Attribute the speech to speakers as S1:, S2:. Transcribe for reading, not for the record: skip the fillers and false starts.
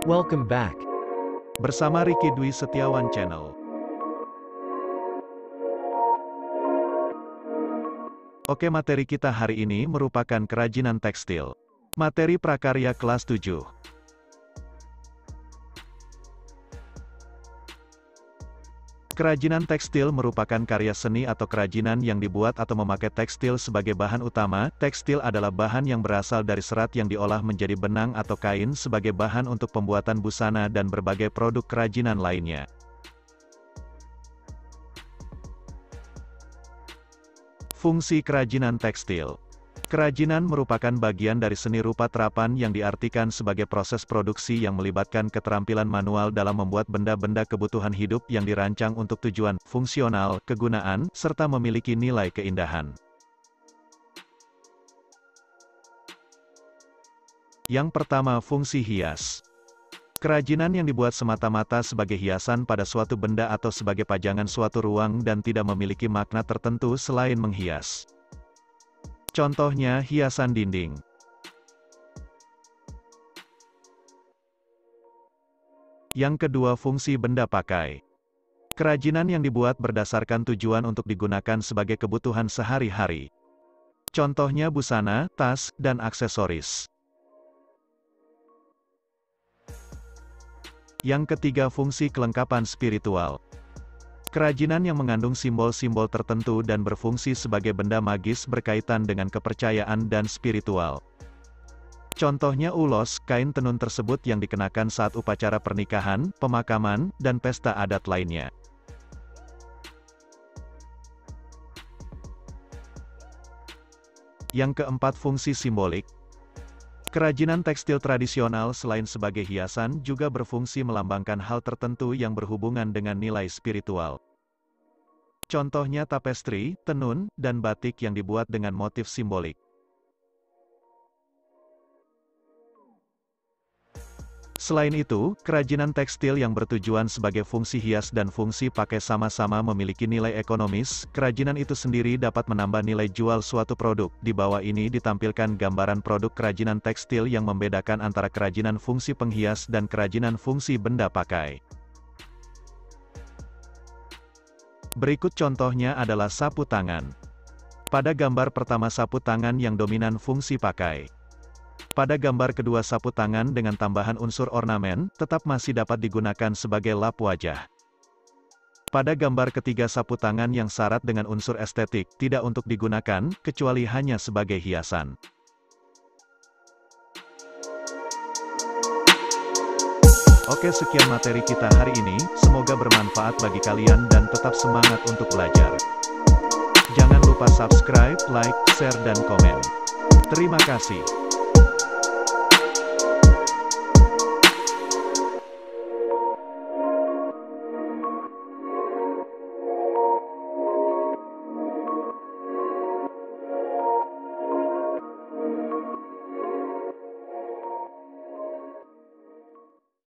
S1: Welcome back.
S2: Bersama Ricky Dwi Setiawan Channel. Oke, materi kita hari ini merupakan kerajinan tekstil. Materi prakarya kelas 7. Kerajinan tekstil merupakan karya seni atau kerajinan yang dibuat atau memakai tekstil sebagai bahan utama. Tekstil adalah bahan yang berasal dari serat yang diolah menjadi benang atau kain sebagai bahan untuk pembuatan busana dan berbagai produk kerajinan lainnya. Fungsi kerajinan tekstil. Kerajinan merupakan bagian dari seni rupa terapan yang diartikan sebagai proses produksi yang melibatkan keterampilan manual dalam membuat benda-benda kebutuhan hidup yang dirancang untuk tujuan fungsional, kegunaan, serta memiliki nilai keindahan. Yang pertama, fungsi hias. Kerajinan yang dibuat semata-mata sebagai hiasan pada suatu benda atau sebagai pajangan suatu ruang dan tidak memiliki makna tertentu selain menghias. Contohnya hiasan dinding. Yang kedua, fungsi benda pakai. Kerajinan yang dibuat berdasarkan tujuan untuk digunakan sebagai kebutuhan sehari-hari. Contohnya busana, tas, dan aksesoris. Yang ketiga, fungsi kelengkapan spiritual. Kerajinan yang mengandung simbol-simbol tertentu dan berfungsi sebagai benda magis berkaitan dengan kepercayaan dan spiritual. Contohnya ulos, kain tenun tersebut yang dikenakan saat upacara pernikahan, pemakaman, dan pesta adat lainnya. Yang keempat, fungsi simbolik. Kerajinan tekstil tradisional selain sebagai hiasan juga berfungsi melambangkan hal tertentu yang berhubungan dengan nilai spiritual. Contohnya tapestri, tenun, dan batik yang dibuat dengan motif simbolik. Selain itu, kerajinan tekstil yang bertujuan sebagai fungsi hias dan fungsi pakai sama-sama memiliki nilai ekonomis. Kerajinan itu sendiri dapat menambah nilai jual suatu produk. Di bawah ini ditampilkan gambaran produk kerajinan tekstil yang membedakan antara kerajinan fungsi penghias dan kerajinan fungsi benda pakai. Berikut contohnya adalah sapu tangan. Pada gambar pertama, sapu tangan yang dominan fungsi pakai. Pada gambar kedua, sapu tangan dengan tambahan unsur ornamen, tetap masih dapat digunakan sebagai lap wajah. Pada gambar ketiga, sapu tangan yang syarat dengan unsur estetik, tidak untuk digunakan, kecuali hanya sebagai hiasan. Oke, sekian materi kita hari ini, semoga bermanfaat bagi kalian dan tetap semangat untuk belajar. Jangan lupa subscribe, like, share dan komen. Terima kasih.